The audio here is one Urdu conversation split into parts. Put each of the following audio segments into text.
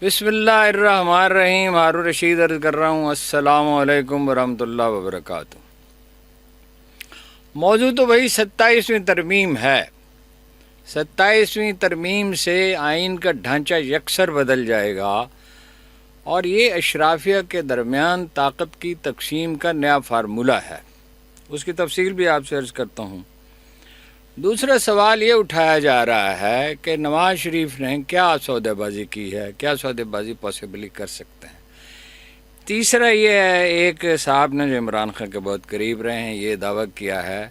بسم اللہ الرحمن الرحیم۔ ہارون رشید عرض کر رہا ہوں، السلام علیکم ورحمۃ اللہ وبرکاتہ۔ موضوع تو وہی 27ویں ترمیم ہے۔ 27ویں ترمیم سے آئین کا ڈھانچہ یکسر بدل جائے گا اور یہ اشرافیہ کے درمیان طاقت کی تقسیم کا نیا فارمولہ ہے۔ اس کی تفصیل بھی آپ سے عرض کرتا ہوں۔ دوسرا سوال یہ اٹھایا جا رہا ہے کہ نواز شریف نے کیا سودے بازی کی ہے، کیا سودے بازی پاسبلی کر سکتے ہیں۔ تیسرا یہ ہے، ایک صاحب نے جو عمران خان کے بہت قریب رہے ہیں یہ دعویٰ کیا ہے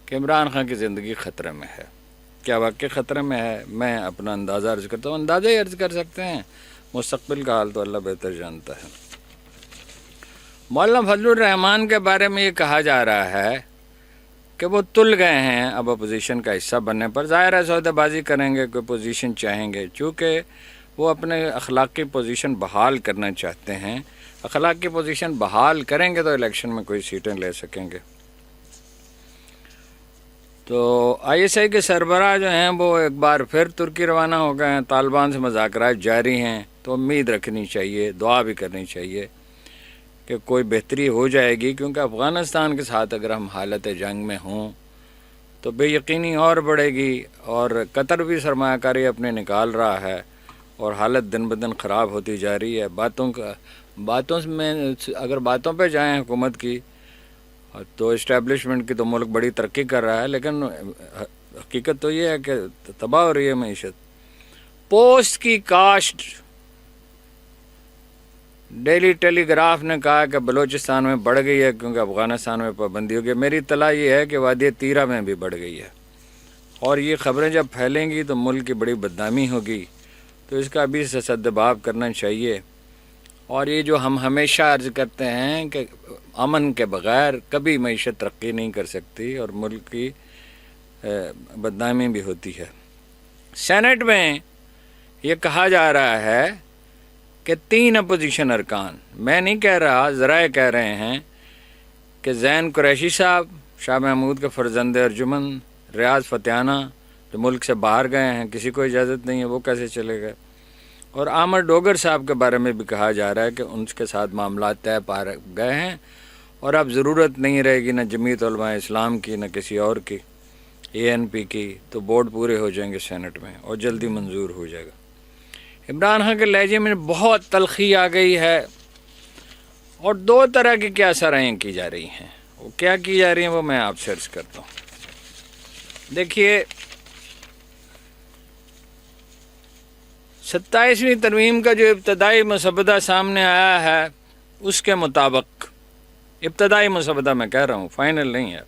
کہ عمران خان کی زندگی خطرے میں ہے۔ کیا واقعی خطرے میں ہے؟ میں اپنا اندازہ عرض کرتا ہوں، اندازہ ہی عرض کر سکتے ہیں، مستقبل کا حال تو اللہ بہتر جانتا ہے۔ مولانا فضل الرحمان کے بارے میں یہ کہا جا رہا ہے کہ وہ تل گئے ہیں اب اپوزیشن کا حصہ بننے پر۔ ظاہر ہے سودے بازی کریں گے، کوئی پوزیشن چاہیں گے، چونکہ وہ اپنے اخلاقی پوزیشن بحال کرنا چاہتے ہیں۔ اخلاقی پوزیشن بحال کریں گے تو الیکشن میں کوئی سیٹیں لے سکیں گے۔ تو آئی ایس آئی کے سربراہ جو ہیں وہ ایک بار پھر ترکی روانہ ہو گئے ہیں، طالبان سے مذاکرات جاری ہیں، تو امید رکھنی چاہیے، دعا بھی کرنی چاہیے کہ کوئی بہتری ہو جائے گی، کیونکہ افغانستان کے ساتھ اگر ہم حالت جنگ میں ہوں تو بے یقینی اور بڑھے گی، اور قطر بھی سرمایہ کاری اپنے نکال رہا ہے اور حالت دن بدن خراب ہوتی جا رہی ہے۔ باتوں میں اگر باتوں پہ جائیں حکومت کی تو اسٹیبلشمنٹ کی تو ملک بڑی ترقی کر رہا ہے، لیکن حقیقت تو یہ ہے کہ تباہ ہو رہی ہے معیشت۔ پوسٹ کی کاشت، ڈیلی ٹیلی گراف نے کہا کہ بلوچستان میں بڑھ گئی ہے کیونکہ افغانستان میں پابندی ہوگی۔ میری اطلاع یہ ہے کہ وادی تیرہ میں بھی بڑھ گئی ہے، اور یہ خبریں جب پھیلیں گی تو ملک کی بڑی بدنامی ہوگی، تو اس کا بھی سدباب کرنا چاہیے۔ اور یہ جو ہم ہمیشہ عرض کرتے ہیں کہ امن کے بغیر کبھی معیشت ترقی نہیں کر سکتی اور ملک کی بدنامی بھی ہوتی ہے۔ سینٹ میں یہ کہا جا رہا ہے کہ 3 اپوزیشن ارکان، میں نہیں کہہ رہا، ذرائع کہہ رہے ہیں کہ زین قریشی صاحب، شاہ محمود کے فرزند ارجمن، ریاض فتیانہ جو ملک سے باہر گئے ہیں، کسی کو اجازت نہیں ہے، وہ کیسے چلے گئے، اور عامر ڈوگر صاحب کے بارے میں بھی کہا جا رہا ہے کہ ان کے ساتھ معاملات طے پا گئے ہیں اور اب ضرورت نہیں رہے گی نہ جمعیت علماء اسلام کی نہ کسی اور کی، اے این پی کی، تو بورڈ پورے ہو جائیں گے سینٹ میں اور جلدی منظور ہو جائے گا۔ عمران خان کے لہجے میں بہت تلخی آ گئی ہے، اور 2 طرح کی کیا سرائیں کی جا رہی ہیں، وہ کیا کی جا رہی ہیں وہ میں آپ سے عرض کرتا ہوں۔ دیکھیے، 27ویں ترمیم کا جو ابتدائی مسودہ سامنے آیا ہے اس کے مطابق، ابتدائی مسودہ میں کہہ رہا ہوں، فائنل نہیں ہے،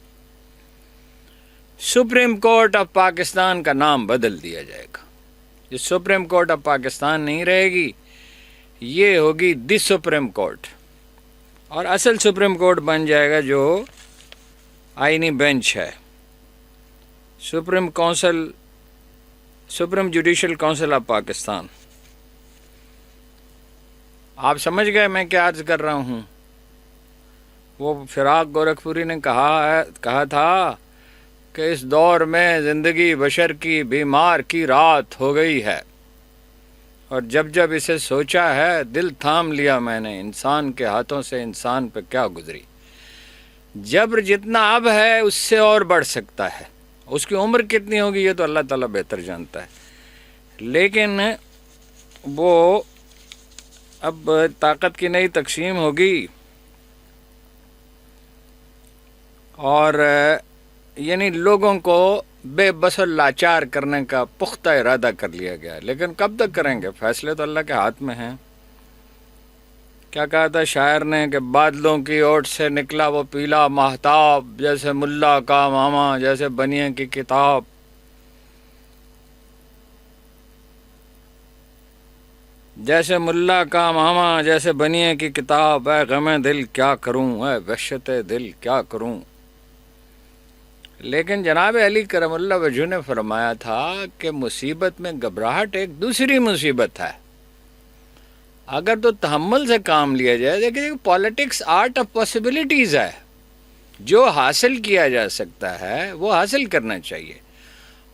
سپریم کورٹ آف پاکستان کا نام بدل دیا جائے گا۔ یہ سپریم کورٹ آف پاکستان نہیں رہے گی، یہ ہوگی دی سپریم کورٹ، اور اصل سپریم کورٹ بن جائے گا جو آئینی بینچ ہے، supreme judicial council of Pakistan. آپ سمجھ گئے میں کیا عرض کر رہا ہوں؟ وہ فراق گورکھپوری نے کہا تھا کہ اس دور میں زندگی بشر کی بیمار کی رات ہو گئی ہے، اور جب جب اسے سوچا ہے دل تھام لیا میں نے، انسان کے ہاتھوں سے انسان پہ کیا گزری۔ جبر جتنا اب ہے اس سے اور بڑھ سکتا ہے، اس کی عمر کتنی ہوگی یہ تو اللہ تعالیٰ بہتر جانتا ہے، لیکن وہ اب طاقت کی نئی تقسیم ہوگی، اور یعنی لوگوں کو بے بس و لاچار کرنے کا پختہ ارادہ کر لیا گیا ہے، لیکن کب تک کریں گے؟ فیصلے تو اللہ کے ہاتھ میں ہیں۔ کیا کہا تھا شاعر نے کہ بادلوں کی اوٹ سے نکلا وہ پیلا ماہتاب، جیسے ملا کا ماما جیسے بنیے کی کتاب۔ جیسے ملا کا ماما جیسے بنیے کی کتاب، اے غم دل کیا کروں، اے وحشت دل کیا کروں۔ لیکن جناب علی کرم اللہ وجہ نے فرمایا تھا کہ مصیبت میں گھبراہٹ ایک دوسری مصیبت ہے، اگر تو تحمل سے کام لیا جائے۔ دیکھیں، پالیٹکس آرٹ آف پاسبلٹیز ہے، جو حاصل کیا جا سکتا ہے وہ حاصل کرنا چاہیے،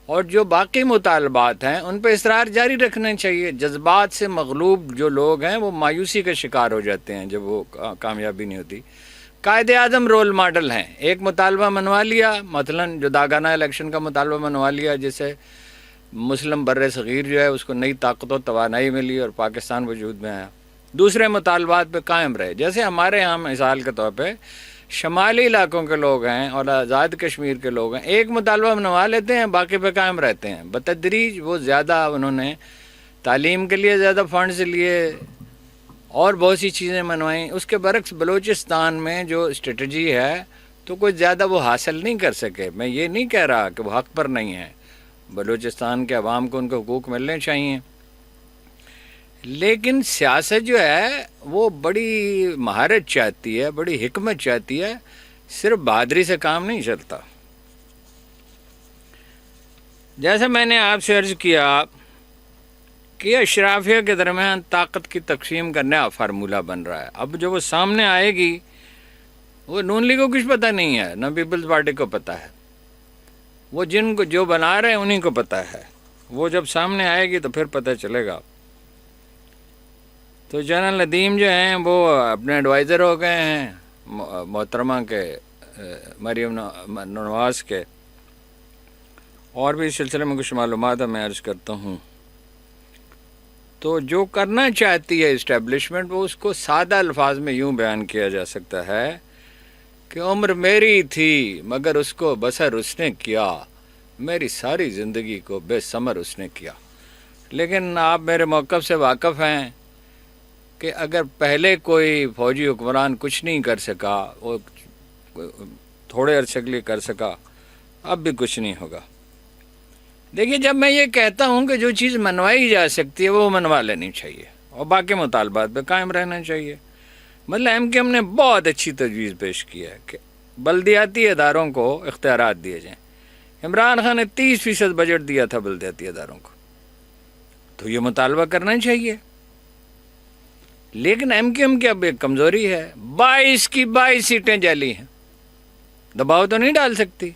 اور جو باقی مطالبات ہیں ان پہ اصرار جاری رکھنا چاہیے۔ جذبات سے مغلوب جو لوگ ہیں وہ مایوسی کا شکار ہو جاتے ہیں جب وہ کامیابی نہیں ہوتی۔ قائد اعظم رول ماڈل ہیں، ایک مطالبہ منوا لیا، مثلا جداگانہ الیکشن کا مطالبہ منوا لیا، جسے مسلم بر صغیر جو ہے اس کو نئی طاقت و توانائی ملی اور پاکستان وجود میں آیا، دوسرے مطالبات پہ قائم رہے۔ جیسے ہمارے یہاں مثال کے طور پہ شمالی علاقوں کے لوگ ہیں اور آزاد کشمیر کے لوگ ہیں، ایک مطالبہ منوا لیتے ہیں، باقی پہ قائم رہتے ہیں۔ بتدریج وہ زیادہ انہوں نے تعلیم کے لیے زیادہ فنڈز لیے اور بہت سی چیزیں منوائیں۔ اس کے برعکس بلوچستان میں جو اسٹریٹجی ہے تو کوئی زیادہ وہ حاصل نہیں کر سکے۔ میں یہ نہیں کہہ رہا کہ وہ حق پر نہیں ہے، بلوچستان کے عوام کو ان کے حقوق ملنے چاہیے، لیکن سیاست جو ہے وہ بڑی مہارت چاہتی ہے، بڑی حکمت چاہتی ہے، صرف بہادری سے کام نہیں چلتا۔ جیسے میں نے آپ سے عرض کیا کہ اشرافیہ کے درمیان طاقت کی تقسیم کرنے کا فارمولہ بن رہا ہے۔ اب جو وہ سامنے آئے گی وہ نون لیگ کو کچھ پتہ نہیں ہے، نہ پیپلز پارٹی کو پتہ ہے، وہ جن کو جو بنا رہے ہیں انہیں کو پتہ ہے۔ وہ جب سامنے آئے گی تو پھر پتہ چلے گا۔ تو جنرل ندیم جو ہیں وہ اپنے ایڈوائزر ہو گئے ہیں محترمہ کے مریم نواز کے، اور بھی اس سلسلے میں کچھ معلومات میں عرض کرتا ہوں۔ تو جو کرنا چاہتی ہے اسٹیبلشمنٹ وہ اس کو سادہ الفاظ میں یوں بیان کیا جا سکتا ہے کہ عمر میری تھی مگر اس کو بسر اس نے کیا، میری ساری زندگی کو بے ثمر اس نے کیا۔ لیکن آپ میرے موقف سے واقف ہیں کہ اگر پہلے کوئی فوجی حکمران کچھ نہیں کر سکا، وہ تھوڑے عرصے کے لیے کر سکا، اب بھی کچھ نہیں ہوگا۔ دیکھیے، جب میں یہ کہتا ہوں کہ جو چیز منوائی جا سکتی ہے وہ منوا لینی چاہیے اور باقی مطالبات پہ قائم رہنا چاہیے۔ مطلب ایم نے بہت اچھی تجویز پیش کی ہے کہ بلدیاتی اداروں کو اختیارات دیے جائیں۔ عمران خان نے 30% بجٹ دیا تھا بلدیاتی اداروں کو، تو یہ مطالبہ کرنا چاہیے۔ لیکن ایم کی اب ایک کمزوری ہے، 22 کی 22 سیٹیں جعلی ہیں، دباؤ تو نہیں ڈال سکتی،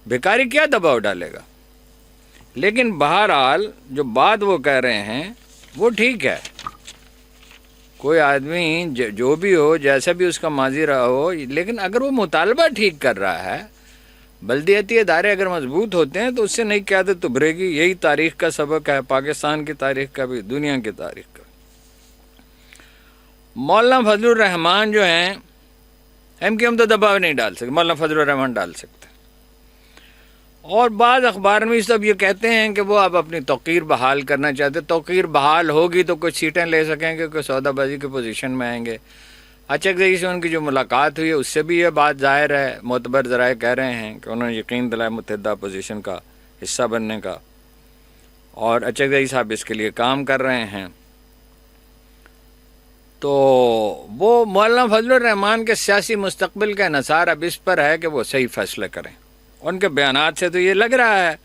بیکاری کیا دباؤ ڈالے گا۔ لیکن بہرحال جو بات وہ کہہ رہے ہیں وہ ٹھیک ہے، کوئی آدمی جو بھی ہو، جیسا بھی اس کا ماضی رہا ہو، لیکن اگر وہ مطالبہ ٹھیک کر رہا ہے، بلدیاتی ادارے اگر مضبوط ہوتے ہیں تو اس سے نئی قیادت ابھرے گی۔ یہی تاریخ کا سبق ہے، پاکستان کی تاریخ کا بھی، دنیا کی تاریخ کا۔ مولانا فضل الرحمان جو ہیں ایم تو دباؤ نہیں ڈال سکتے، مولانا فضل الرحمان ڈال سکتے۔ اور بعض اخبار میں سب یہ کہتے ہیں کہ وہ اب اپنی توقیر بحال کرنا چاہتے، توقیر بحال ہوگی تو کچھ سیٹیں لے سکیں گے، کوئی سودا بازی کی پوزیشن میں آئیں گے۔ اچکزئی سے ان کی جو ملاقات ہوئی ہے اس سے بھی یہ بات ظاہر ہے، معتبر ذرائع کہہ رہے ہیں کہ انہوں نے یقین دلایا متحدہ اپوزیشن کا حصہ بننے کا، اور اچکزئی صاحب اس کے لیے کام کر رہے ہیں۔ تو وہ مولانا فضل الرحمان کے سیاسی مستقبل کا انحصار اب اس پر ہے کہ وہ صحیح فیصلے کریں۔ ان کے بیانات سے تو یہ لگ رہا ہے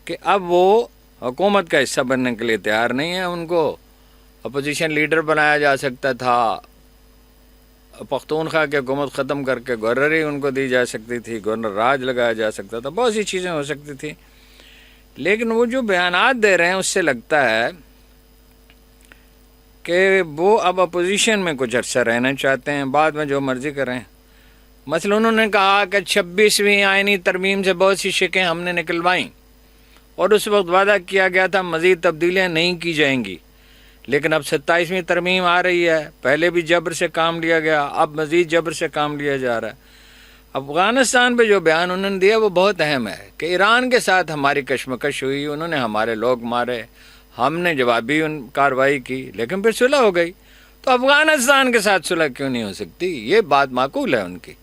کہ اب وہ حکومت کا حصہ بننے کے لیے تیار نہیں ہے۔ ان کو اپوزیشن لیڈر بنایا جا سکتا تھا، پختونخوا کی حکومت ختم کر کے گورنری ان کو دی جا سکتی تھی، گورنر راج لگایا جا سکتا تھا، بہت سی چیزیں ہو سکتی تھی۔ لیکن وہ جو بیانات دے رہے ہیں اس سے لگتا ہے کہ وہ اب اپوزیشن میں کچھ عرصہ رہنا چاہتے ہیں، بعد میں جو مرضی کریں۔ مثلا انہوں نے کہا کہ 26ویں آئینی ترمیم سے بہت سی شکیں ہم نے نکلوائیں، اور اس وقت وعدہ کیا گیا تھا مزید تبدیلیاں نہیں کی جائیں گی، لیکن اب 27ویں ترمیم آ رہی ہے، پہلے بھی جبر سے کام لیا گیا، اب مزید جبر سے کام لیا جا رہا ہے۔ افغانستان پہ جو بیان انہوں نے دیا وہ بہت اہم ہے کہ ایران کے ساتھ ہماری کشمکش ہوئی، انہوں نے ہمارے لوگ مارے، ہم نے جوابی کارروائی کی، لیکن پھر صلح ہو گئی، تو افغانستان کے ساتھ صلح کیوں نہیں ہو سکتی؟ یہ بات معقول ہے ان کی۔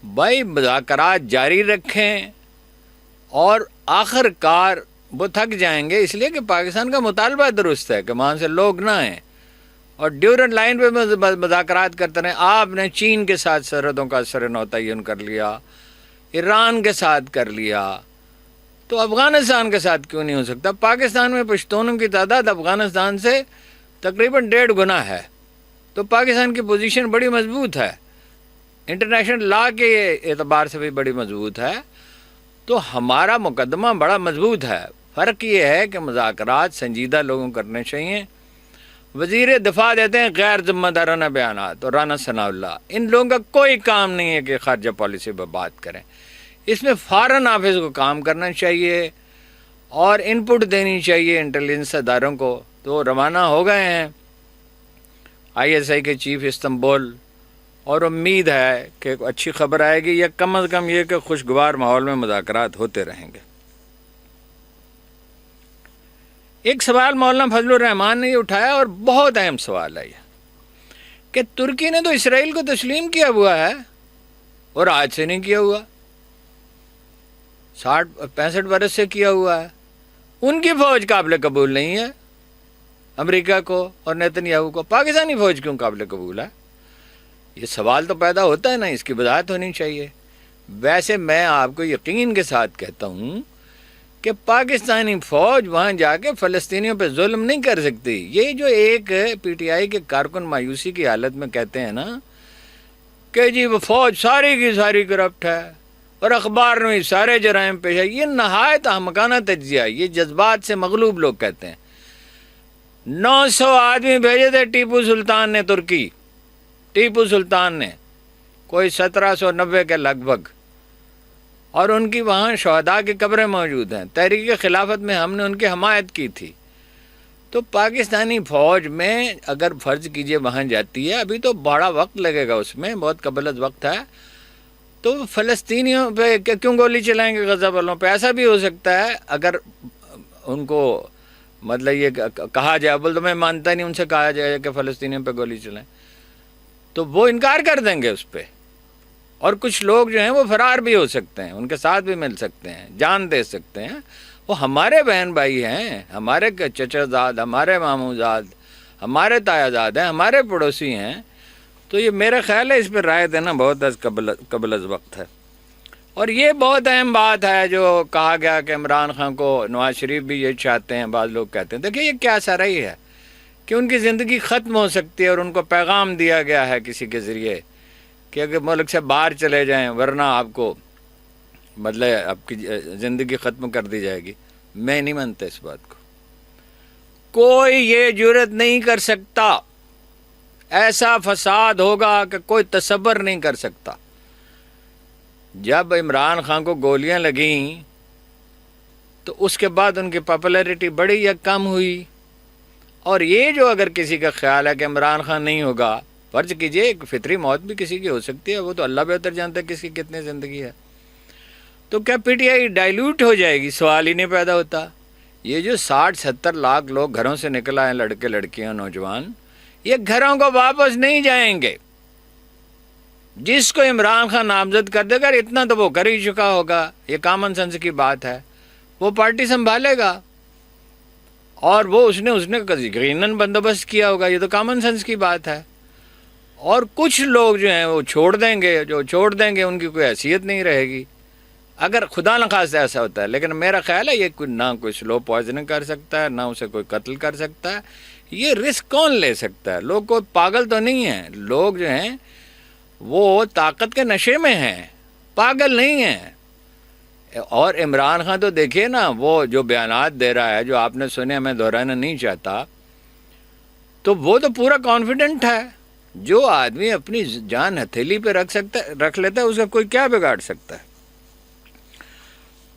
بھائی مذاکرات جاری رکھیں، اور آخر کار وہ تھک جائیں گے، اس لیے کہ پاکستان کا مطالبہ درست ہے کہ وہاں سے لوگ نہ آئیں، اور ڈیورنٹ لائن پہ مذاکرات کرتے رہیں۔ آپ نے چین کے ساتھ سرحدوں کا سر نو تعین کر لیا، ایران کے ساتھ کر لیا، تو افغانستان کے ساتھ کیوں نہیں ہو سکتا؟ پاکستان میں پشتونوں کی تعداد افغانستان سے تقریباً 1.5 گنا ہے، تو پاکستان کی پوزیشن بڑی مضبوط ہے، انٹرنیشنل لا کے اعتبار سے بھی بڑی مضبوط ہے، تو ہمارا مقدمہ بڑا مضبوط ہے. فرق یہ ہے کہ مذاکرات سنجیدہ لوگوں کو کرنے چاہیے. وزیر دفاع دیتے ہیں غیر ذمہ دارانہ بیانات، اور رانا ثناء اللہ، ان لوگوں کا کوئی کام نہیں ہے کہ خارجہ پالیسی پہ بات کریں. اس میں فارن آفس کو کام کرنا چاہیے اور ان پٹ دینی چاہیے انٹیلیجنس اداروں کو. تو روانہ ہو گئے ہیں ISI کے چیف استنبول، اور امید ہے کہ اچھی خبر آئے گی، یا کم از کم یہ کہ خوشگوار ماحول میں مذاکرات ہوتے رہیں گے. ایک سوال مولانا فضل الرحمان نے یہ اٹھایا اور بہت اہم سوال ہے یہ، کہ ترکی نے تو اسرائیل کو تسلیم کیا ہوا ہے اور آج سے نہیں کیا ہوا، 65 برس سے کیا ہوا ہے. ان کی فوج قابل قبول نہیں ہے امریکہ کو اور نیتنیاہو کو، پاکستانی فوج کیوں قابل قبول ہے؟ یہ سوال تو پیدا ہوتا ہے نا، اس کی وضاحت ہونی چاہیے. ویسے میں آپ کو یقین کے ساتھ کہتا ہوں کہ پاکستانی فوج وہاں جا کے فلسطینیوں پہ ظلم نہیں کر سکتی. یہ جو ایک PTI کے کارکن مایوسی کی حالت میں کہتے ہیں نا کہ جی وہ فوج ساری کی ساری کرپٹ ہے اور اخبار میں سارے جرائم پیش ہے، یہ نہایت احمقانہ تجزیہ. یہ جذبات سے مغلوب لوگ کہتے ہیں. 900 آدمی بھیجے تھے ٹیپو سلطان نے، ترکی ٹیپو سلطان نے، کوئی 1790 کے لگ بھگ، اور ان کی وہاں شہداء کی قبریں موجود ہیں. تحریک خلافت میں ہم نے ان کی حمایت کی تھی. تو پاکستانی فوج میں اگر فرض کیجئے وہاں جاتی ہے، ابھی تو بڑا وقت لگے گا، اس میں بہت قبل از وقت ہے، تو فلسطینیوں پہ کیوں گولی چلائیں گے؟ غزہ والوں پہ ایسا بھی ہو سکتا ہے اگر ان کو مطلب یہ کہا جائے، بول تو میں مانتا نہیں، ان سے کہا جائے کہ فلسطینیوں پہ گولی چلائیں تو وہ انکار کر دیں گے اس پہ. اور کچھ لوگ جو ہیں وہ فرار بھی ہو سکتے ہیں، ان کے ساتھ بھی مل سکتے ہیں، جان دے سکتے ہیں. وہ ہمارے بہن بھائی ہیں، ہمارے چچا زاد، ہمارے ماموں زاد، ہمارے تایا زاد ہیں، ہمارے پڑوسی ہیں. تو یہ میرا خیال ہے اس پہ رائے دینا بہت قبل از وقت ہے. اور یہ بہت اہم بات ہے جو کہا گیا کہ عمران خان کو نواز شریف بھی یہ چاہتے ہیں، بعض لوگ کہتے ہیں. دیکھیں یہ کیا سارا ہی ہے کہ ان کی زندگی ختم ہو سکتی ہے، اور ان کو پیغام دیا گیا ہے کسی کے ذریعے کہ اگر ملک سے باہر چلے جائیں ورنہ آپ کو مطلب آپ کی زندگی ختم کر دی جائے گی. میں نہیں مانتا اس بات کو. کوئی یہ جرت نہیں کر سکتا، ایسا فساد ہوگا کہ کوئی تصور نہیں کر سکتا. جب عمران خان کو گولیاں لگیں تو اس کے بعد ان کی پاپولیرٹی بڑی یا کم ہوئی؟ اور یہ جو اگر کسی کا خیال ہے کہ عمران خان نہیں ہوگا، فرض کیجئے ایک فطری موت بھی کسی کی ہو سکتی ہے، وہ تو اللہ بہتر جانتا ہے کس کی کتنی زندگی ہے، تو کیا PTI ڈائیلوٹ ہو جائے گی؟ سوال ہی نہیں پیدا ہوتا. یہ جو 60-70 لاکھ لوگ گھروں سے نکل آئے، لڑکے لڑکیاں نوجوان، یہ گھروں کو واپس نہیں جائیں گے. جس کو عمران خان نامزد کر دے گا، اتنا تو وہ کر ہی چکا ہوگا، یہ کامن سینس کی بات ہے، وہ پارٹی سنبھالے گا اور وہ اس نے یقیناً بندوبست کیا ہوگا، یہ تو کامن سینس کی بات ہے. اور کچھ لوگ جو ہیں وہ چھوڑ دیں گے، جو چھوڑ دیں گے ان کی کوئی حیثیت نہیں رہے گی، اگر خدا نخواستہ ایسا ہوتا ہے. لیکن میرا خیال ہے یہ نہ کوئی سلو پوائزننگ کر سکتا ہے، نہ اسے کوئی قتل کر سکتا ہے. یہ رسک کون لے سکتا ہے؟ لوگ کوئی پاگل تو نہیں ہیں، لوگ جو ہیں وہ طاقت کے نشے میں ہیں، پاگل نہیں ہیں. اور عمران خان تو دیکھیے نا، وہ جو بیانات دے رہا ہے جو آپ نے سنے، میں دہرانا نہیں چاہتا، تو وہ تو پورا کانفیڈنٹ ہے. جو آدمی اپنی جان ہتھیلی پہ رکھ لیتا ہے، اس کا کوئی کیا بگاڑ سکتا ہے؟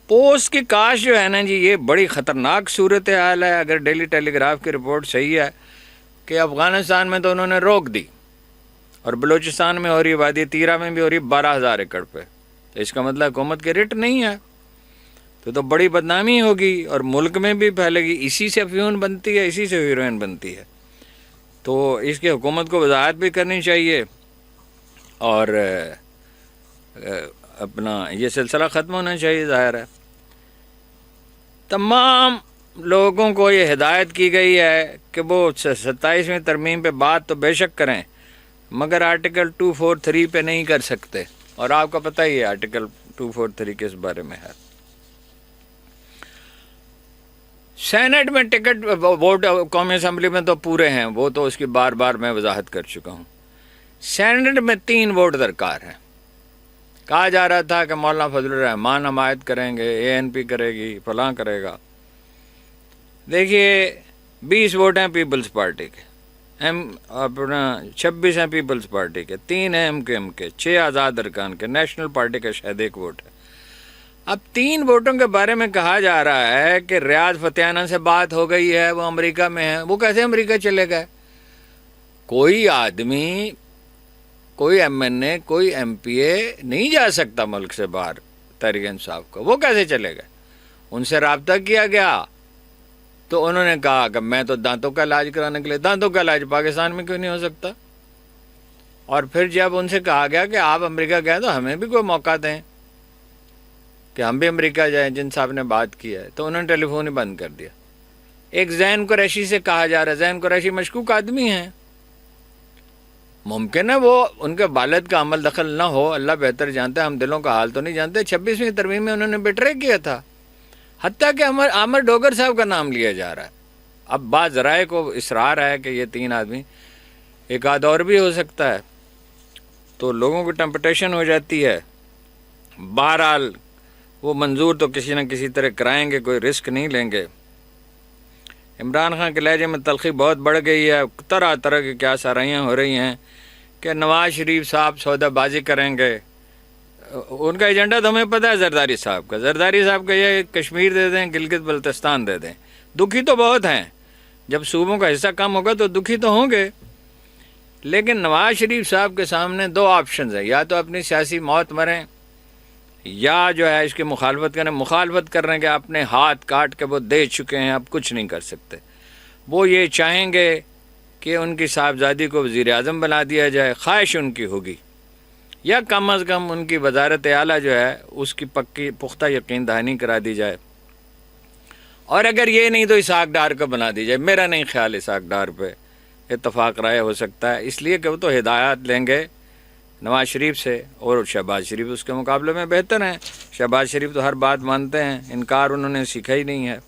پوسٹ کی کاش جو ہے نا جی، یہ بڑی خطرناک صورتحال ہے. اگر ڈیلی ٹیلی گراف کی رپورٹ صحیح ہے کہ افغانستان میں تو انہوں نے روک دی، اور بلوچستان میں ہو رہی، وادی تیرا میں بھی ہو رہی 12,000 ایکڑ پہ، تو اس کا مطلب حکومت کے رٹ نہیں ہے، تو بڑی بدنامی ہوگی اور ملک میں بھی پھیلے گی. اسی سے افیون بنتی ہے، اسی سے ہیروئن بنتی ہے. تو اس کی حکومت کو وضاحت بھی کرنی چاہیے، اور اپنا یہ سلسلہ ختم ہونا چاہیے. ظاہر ہے تمام لوگوں کو یہ ہدایت کی گئی ہے کہ وہ 27ویں ترمیم پہ بات تو بے شک کریں، مگر آرٹیکل 243 پہ نہیں کر سکتے. اور آپ کو پتہ ہی ہے آرٹیکل 243 کس بارے میں ہے. سینٹ میں ٹکٹ ووٹ قومی اسمبلی میں تو پورے ہیں، وہ تو اس کی بار بار میں وضاحت کر چکا ہوں. سینٹ میں 3 ووٹ درکار ہیں. کہا جا رہا تھا کہ مولانا فضل الرحمان حمایت کریں گے، ANP کرے گی، فلاں کرے گا۔ دیکھیے 20 ووٹ ہیں پیپلز پارٹی کے، اپنا 26 ہیں پیپلز پارٹی کے، 3 ہیں MKM کے، 6 آزاد ارکان کے، نیشنل پارٹی کا شاید 1 ووٹ ہے۔ اب 3 ووٹوں کے بارے میں کہا جا رہا ہے کہ ریاض فتحانہ سے بات ہو گئی ہے، وہ امریکہ میں ہے۔ وہ کیسے امریکہ چلے گئے؟ کوئی آدمی، کوئی MNA، کوئی MPA نہیں جا سکتا ملک سے باہر تحریک انصاف کا، وہ کیسے چلے گئے؟ ان سے رابطہ کیا گیا تو انہوں نے کہا کہ میں تو دانتوں کا علاج کرانے کے لیے، دانتوں کا علاج پاکستان میں کیوں نہیں ہو سکتا؟ اور پھر جب ان سے کہا گیا کہ آپ امریکہ گئے تو ہمیں بھی کوئی موقع دیں کہ ہم بھی امریکہ جائیں، جن صاحب نے بات کی ہے، تو انہوں نے ٹیلی فون ہی بند کر دیا۔ ایک زین قریشی سے کہا جا رہا ہے، زین قریشی مشکوک آدمی ہیں، ممکن ہے وہ ان کے والد کا عمل دخل نہ ہو، اللہ بہتر جانتا ہے، ہم دلوں کا حال تو نہیں جانتے۔ 26ویں ترمیم میں انہوں نے بیٹرے کیا تھا، حتیٰ کہ عامر ڈوگر صاحب کا نام لیا جا رہا ہے۔ اب بعض ذرائع کو اصرار ہے کہ یہ 3 آدمی، ایک آدھ اور بھی ہو سکتا ہے، تو لوگوں کو ٹمپٹیشن ہو جاتی ہے۔ بہرحال وہ منظور تو کسی نہ کسی طرح کرائیں گے، کوئی رسک نہیں لیں گے۔ عمران خان کے لہجے میں تلخی بہت بڑھ گئی ہے، طرح طرح کی کیا سرائیاں ہو رہی ہیں کہ نواز شریف صاحب سودا بازی کریں گے۔ ان کا ایجنڈا تو ہمیں پتہ ہے زرداری صاحب کا، زرداری صاحب کا یہ کشمیر دے دیں، گلگت بلتستان دے دیں۔ دکھی تو بہت ہیں، جب صوبوں کا حصہ کم ہوگا تو دکھی تو ہوں گے، لیکن نواز شریف صاحب کے سامنے 2 آپشنز ہیں، یا تو اپنی سیاسی موت مریں یا جو ہے اس کی مخالفت کریں۔ مخالفت کرنے کے اپنے ہاتھ کاٹ کے وہ دے چکے ہیں، اب کچھ نہیں کر سکتے۔ وہ یہ چاہیں گے کہ ان کی صاحبزادی کو وزیر اعظم بنا دیا جائے، خواہش ان کی ہوگی، یا کم از کم ان کی وزارت اعلیٰ جو ہے اس کی پختہ یقین دہانی کرا دی جائے، اور اگر یہ نہیں تو اسحاق ڈار کو بنا دی جائے۔ میرا نہیں خیال اسحاق ڈار پہ اتفاق رائے ہو سکتا ہے، اس لیے کہ وہ تو ہدایات لیں گے نواز شریف سے، اور شہباز شریف اس کے مقابلے میں بہتر ہیں۔ شہباز شریف تو ہر بات مانتے ہیں، انکار انہوں نے سیکھا ہی نہیں ہے۔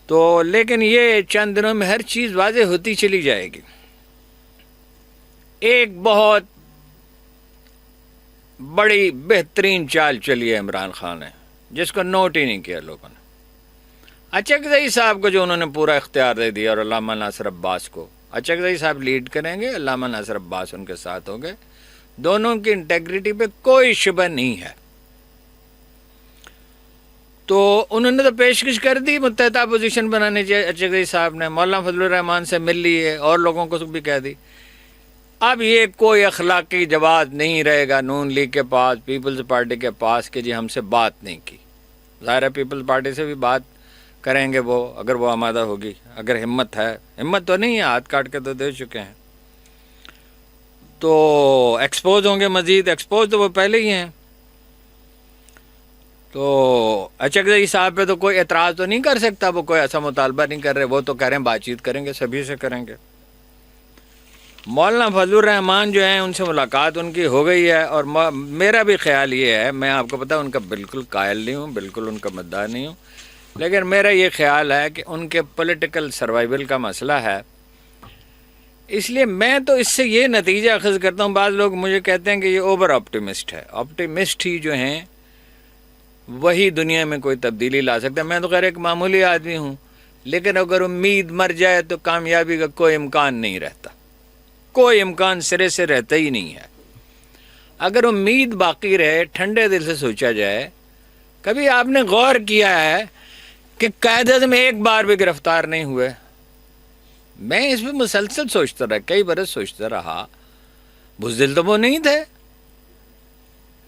تو لیکن یہ چند دنوں میں ہر چیز واضح ہوتی چلی جائے گی۔ ایک بہت بڑی بہترین چال چلی ہے عمران خان نے، جس کو نوٹ ہی نہیں کیا لوگوں نے۔ اچکزئی صاحب کو جو انہوں نے پورا اختیار دے دیا، اور علامہ ناصر عباس کو، اچکزئی صاحب لیڈ کریں گے، علامہ ناصر عباس ان کے ساتھ ہوں گے، دونوں کی انٹیگریٹی پہ کوئی شبہ نہیں ہے۔ تو انہوں نے تو پیشکش کر دی متحدہ اپوزیشن بنانے چاہیے، اچکزئی صاحب نے مولانا فضل الرحمان سے مل لی ہے، اور لوگوں کو بھی کہہ دی۔ اب یہ کوئی اخلاقی جواز نہیں رہے گا نون لیگ کے پاس، پیپلز پارٹی کے پاس، کہ جی ہم سے بات نہیں کی۔ ظاہر ہے پیپلز پارٹی سے بھی بات کریں گے وہ، اگر وہ آمادہ ہوگی، اگر ہمت ہے۔ ہمت تو نہیں ہے، ہاتھ کاٹ کے تو دے چکے ہیں، تو ایکسپوز ہوں گے مزید۔ ایکسپوز تو وہ پہلے ہی ہیں۔ تو اچکزئی صاحب پہ تو کوئی اعتراض تو نہیں کر سکتا، وہ کوئی ایسا مطالبہ نہیں کر رہے، وہ تو کہہ رہے ہیں بات چیت کریں گے، سبھی سے کریں گے۔ مولانا فضل الرحمان جو ہیں ان سے ملاقات ان کی ہو گئی ہے، اور میرا بھی خیال یہ ہے، میں آپ کو پتہ ان کا بالکل قائل نہیں ہوں، بالکل ان کا مدعا نہیں ہوں، لیکن میرا یہ خیال ہے کہ ان کے پولیٹیکل سروائیول کا مسئلہ ہے۔ اس لیے میں تو اس سے یہ نتیجہ اخذ کرتا ہوں، بعض لوگ مجھے کہتے ہیں کہ یہ اوور آپٹیمسٹ ہے۔ آپٹیمسٹ ہی جو ہیں وہی دنیا میں کوئی تبدیلی لا سکتا ہے۔ میں تو خیر ایک معمولی آدمی ہوں، لیکن اگر امید مر جائے تو کامیابی کا کوئی امکان نہیں رہتا، کوئی امکان سرے سے رہتا ہی نہیں ہے۔ اگر امید باقی رہے، ٹھنڈے دل سے سوچا جائے، کبھی آپ نے غور کیا ہے کہ قائد اعظم ایک بار بھی گرفتار نہیں ہوئے؟ میں اس پہ مسلسل سوچتا رہا، کئی برس سوچتا رہا۔ بزدل تو وہ نہیں تھے،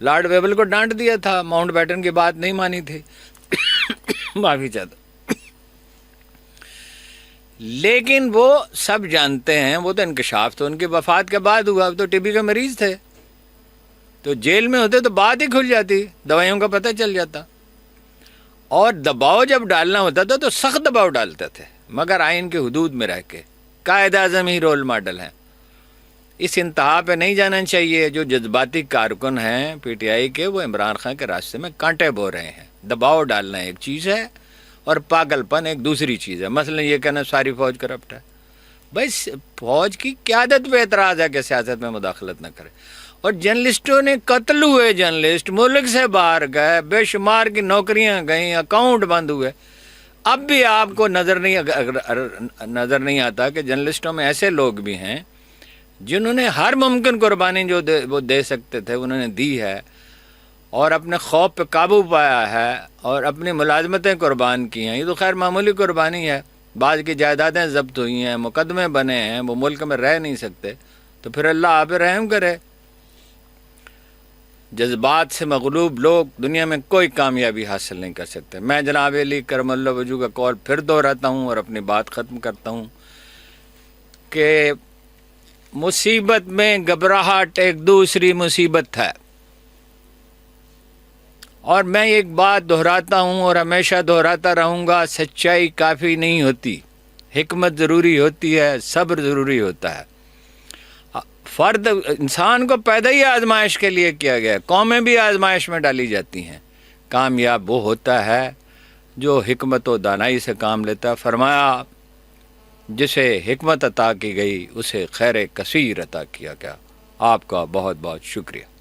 لارڈ ویبل کو ڈانٹ دیا تھا، ماؤنٹ بیٹن کی بات نہیں مانی تھی، معافی چاہتا، لیکن وہ سب جانتے ہیں، وہ تو انکشاف تو ان کی وفات کے بعد ہوا، تو ٹی بی کے مریض تھے، تو جیل میں ہوتے تو بات ہی کھل جاتی، دوائیوں کا پتہ چل جاتا، اور دباؤ جب ڈالنا ہوتا تھا تو سخت دباؤ ڈالتے تھے، مگر آئین کے حدود میں رہ کے۔ قائد اعظم ہی رول ماڈل ہیں۔ اس انتہا پہ نہیں جانا چاہیے۔ جو جذباتی کارکن ہیں پی ٹی آئی کے، وہ عمران خان کے راستے میں کانٹے بو رہے ہیں۔ دباؤ ڈالنا ایک چیز ہے اور پاگل پن ایک دوسری چیز ہے۔ مثلا یہ کہنا ساری فوج کرپٹ ہے، بھائی فوج کی قیادت پہ اعتراض ہے کہ سیاست میں مداخلت نہ کرے، اور جرنلسٹوں نے قتل ہوئے، جرنلسٹ ملک سے باہر گئے، بے شمار کی نوکریاں گئیں، اکاؤنٹ بند ہوئے. اب بھی آپ کو نظر نہیں آتا کہ جرنلسٹوں میں ایسے لوگ بھی ہیں جنہوں نے ہر ممکن قربانی جو وہ دے سکتے تھے انہوں نے دی ہے، اور اپنے خوف پہ قابو پایا ہے، اور اپنی ملازمتیں قربان کی ہیں. یہ تو خیر معمولی قربانی ہے، بعض کی جائیدادیں ضبط ہوئی ہیں، مقدمے بنے ہیں، وہ ملک میں رہ نہیں سکتے، تو پھر اللہ آپ پہ رحم کرے. جذبات سے مغلوب لوگ دنیا میں کوئی کامیابی حاصل نہیں کر سکتے. میں جناب علی کرم اللہ وجہ کا قول پھر دہراتا ہوں اور اپنی بات ختم کرتا ہوں کہ مصیبت میں گھبراہٹ ایک دوسری مصیبت ہے. اور میں ایک بات دہراتا ہوں اور ہمیشہ دہراتا رہوں گا، سچائی کافی نہیں ہوتی، حکمت ضروری ہوتی ہے، صبر ضروری ہوتا ہے. فرد انسان کو پیدا ہی آزمائش کے لیے کیا گیا ہے، قومیں بھی آزمائش میں ڈالی جاتی ہیں. کامیاب وہ ہوتا ہے جو حکمت و دانائی سے کام لیتا ہے. فرمایا جسے حکمت عطا کی گئی اسے خیر کثیر عطا کیا گیا. آپ کا بہت بہت شکریہ.